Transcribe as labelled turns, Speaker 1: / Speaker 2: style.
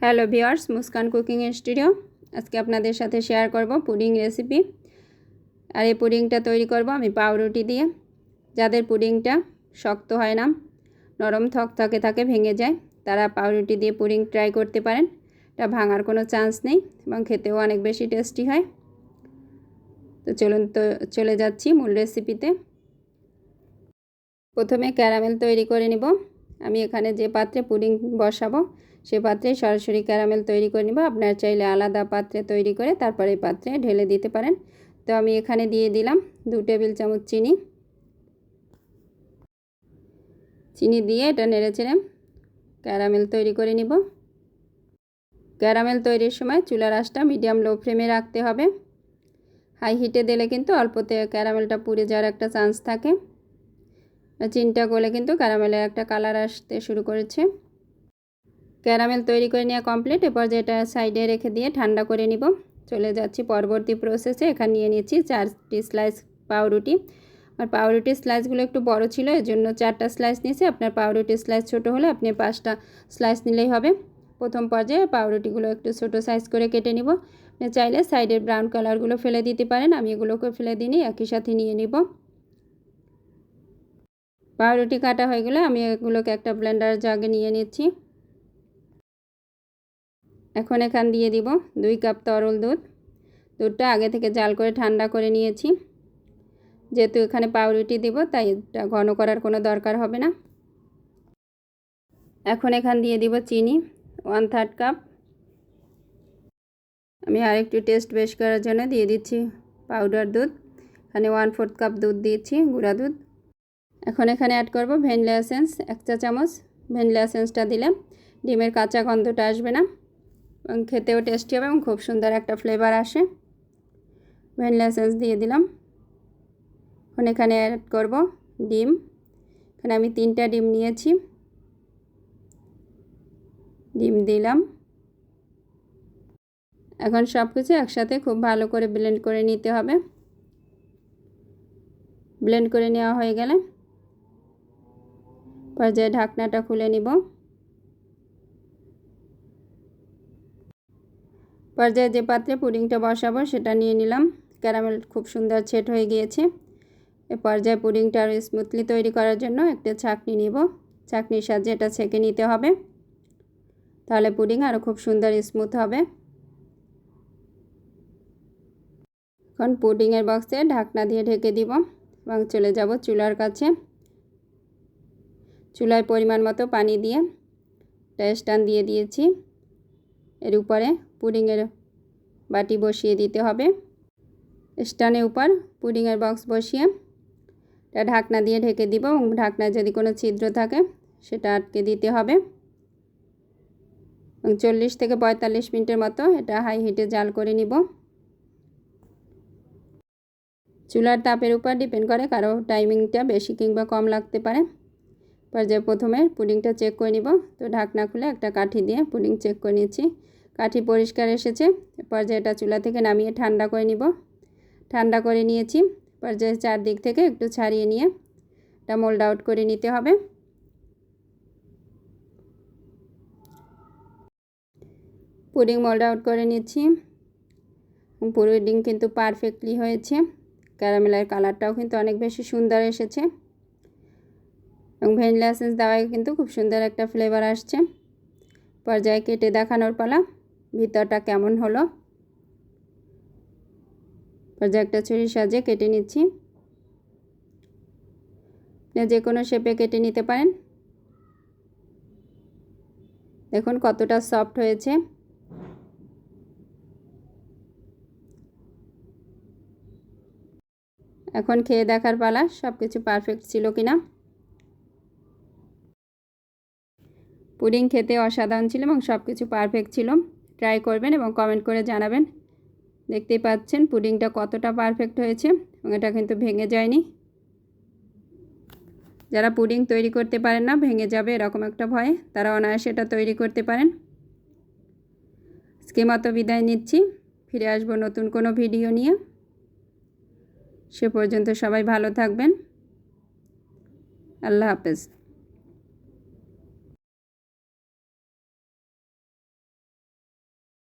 Speaker 1: Hello viewers, Muskan cooking studio. আজকে আপনাদের সাথে শেয়ার করব পুডিং রেসিপি। আর এই পুডিংটা তৈরি করব আমি পাউরুটি দিয়ে। যাদের পুডিংটা শক্ত হয় না, নরম থকথকে থাকে, ভেঙে যায়, তারা পাউরুটি দিয়ে পুডিং ট্রাই করতে পারেন। এটা ভাঙার কোনো চান্স নেই এবং খেতেও অনেক বেশি টেস্টি হয়। তো চলুন চলে যাচ্ছি মূল রেসিপিতে। প্রথমে ক্যারামেল তৈরি করে নিব। আমি এখানে যে পাত্রে পুডিং বসাবো সে পাত্রে সরাসরি ক্যারামেল তৈরি করে নিব। আপনারা চাইলে আলাদা পাত্রে তৈরি করে তারপরে এই পাত্রে ঢেলে দিতে পারেন। তো আমি এখানে দিয়ে দিলাম 2 টেবিল চামচ চিনি দিয়ে এটা নেড়েচেড়ে ক্যারামেল তৈরি করে নিব। ক্যারামেল তৈরির সময় চুলার আঁচটা মিডিয়াম লো ফ্লেমে রাখতে হবে। হাই হিটে দিলে কিন্তু অল্পতে ক্যারামেলটা পুড়ে যাওয়ার একটা চান্স থাকে। চিনিটা গলে কিন্তু ক্যারামেলের একটা কালার আসতে শুরু করেছে। ক্যারামেল তৈরি করে নেওয়া কমপ্লিট। এরপর যেটা সাইডে রেখে দিয়ে ঠান্ডা করে নিব। চলে যাচ্ছি পরবর্তী প্রসেসে। এখানে নিয়ে নিচ্ছি 4টি স্লাইস পাউরুটি। আর পাউরুটির স্লাইসগুলো একটু বড় ছিল, এর জন্য 4টা স্লাইস নিয়েছি। আপনার পাউরুটির স্লাইস ছোট হলে আপনি 5টা স্লাইস নিলেই হবে। প্রথম পর্যায়ে পাউরুটিগুলো একটু ছোট সাইজ করে কেটে নিব। আপনি চাইলে সাইডের ব্রাউন কালারগুলো ফেলে দিতে পারেন, আমি এগুলোকে ফেলে দিইনি, একই সাথে নিয়ে নিব। পাউরুটি কাটা হয়ে গেলে আমি এগুলোকে একটা ব্লেন্ডার জাগে নিয়ে নিচ্ছি। এখন এখান দিয়ে দিব 2 কাপ তরল দুধ। দুধটা আগে থেকে জাল করে ঠান্ডা করে নিয়েছি। যেহেতু এখানে পাউরুটি দিব তাই এটা ঘন করার কোনো দরকার হবে না। এখন এখান দিয়ে দিব চিনি 1/3 কাপ। আমি আরেকটু টেস্ট বেশ করার জন্য দিয়ে দিচ্ছি পাউডার দুধ। এখানে 1/4 কাপ দুধ দিয়েছি, গুঁড়া দুধ। এখন এখানে অ্যাড করব ভ্যানিলা এসেন্স 1 চা চামচ। ভ্যানিলা এসেন্সটা দিলে ডিমের কাঁচা গন্ধটা আসবে না এবং খেতেও টেস্টি হবে এবং খুব সুন্দর একটা ফ্লেভার আসে। ভ্যানিলা এসেন্স দিয়ে দিলাম। এখন এখানে অ্যাড করব ডিম। এখানে আমি 3টা ডিম নিয়েছি, ডিম দিলাম। এখন সব কিছু একসাথে খুব ভালো করে ব্লেন্ড করে নিতে হবে। ব্লেন্ড করে নেওয়া হয়ে গেলে পর্যায়ে ঢাকনাটা খুলে নিব। পর্যায়ে যে পাত্রে পুডিংটা বসাবো সেটা নিয়ে নিলাম। ক্যারামেল খুব সুন্দর সেট হয়ে গিয়েছে। এ পর্যায়ে পুডিংটা আরও স্মুথলি তৈরি করার জন্য একটা ছাঁকনি নিব। ছাঁকনির সাহায্যে এটা ছেঁকে নিতে হবে, তাহলে পুডিং আরও খুব সুন্দর স্মুথ হবে। এখন পুডিংয়ের বক্সে ঢাকনা দিয়ে ঢেকে দিব এবং চলে যাব চুলার কাছে। চুলায় পরিমাণ মতো পানি দিয়ে স্ট্যান্ড দিয়ে দিয়েছি। এর উপরে পুডিংয়ের বাটি বসিয়ে দিতে হবে। স্ট্যান্ডের উপর পুডিংয়ের বক্স বসিয়ে এটা ঢাকনা দিয়ে ঢেকে দিব এবং ঢাকনায় যদি কোনো ছিদ্র থাকে সেটা আটকে দিতে হবে এবং 40 থেকে 45 মিনিটের মতো এটা হাই হিটে জাল করে নিব। চুলার তাপের উপর ডিপেন্ড করে, কারো টাইমিংটা বেশি কিংবা কম লাগতে পারে। পর্যায়ে প্রথমে পুডিংটা চেক করে নিব। তো ঢাকনা খুলে একটা কাঠি দিয়ে পুডিং চেক করে নিচ্ছি, কাঠি পরিষ্কার এসেছে। পর্যায়ে এটা চুলা থেকে নামিয়ে ঠান্ডা করে নিব। ঠান্ডা করে নিয়েছি। পর্যায়ে চারদিক থেকে একটু ছাড়িয়ে নিয়ে এটা মোল্ড আউট করে নিতে হবে। পুডিং মোল্ড আউট করে নিচ্ছি। পুডিং কিন্তু পারফেক্টলি হয়েছে। ক্যারামেলের কালারটাও কিন্তু অনেক বেশি সুন্দর এসেছে এবং ভ্যানিলা এসেন্স দেওয়ায় কিন্তু খুব সুন্দর একটা ফ্লেভার আসছে। পর্যায়ে কেটে দেখানোর পালা, ভিতরটা কেমন হলো। পর্যায়ে একটা ছুরির সাহায্যে কেটে নিচ্ছি। যে কোনো শেপে কেটে নিতে পারেন। দেখুন কতটা সফট হয়েছে। এখন খেয়ে দেখার পালা, সব কিছু পারফেক্ট ছিল কিনা। পুডিং খেতে অসাধারণ ছিল এবং সব কিছু পারফেক্ট ছিল। ট্রাই করবেন এবং কমেন্ট করে জানাবেন। দেখতেই পাচ্ছেন পুডিংটা কতটা পারফেক্ট হয়েছে এবং এটা কিন্তু ভেঙে যায়নি। যারা পুডিং তৈরি করতে পারেন না, ভেঙে যাবে এরকম একটা ভয়, তারা অনায়াসে এটা তৈরি করতে পারেন। আজকের মতো বিদায় নিচ্ছি। ফিরে আসবো নতুন কোনো ভিডিও নিয়ে। সে পর্যন্ত সবাই ভালো থাকবেন। আল্লাহ হাফেজ।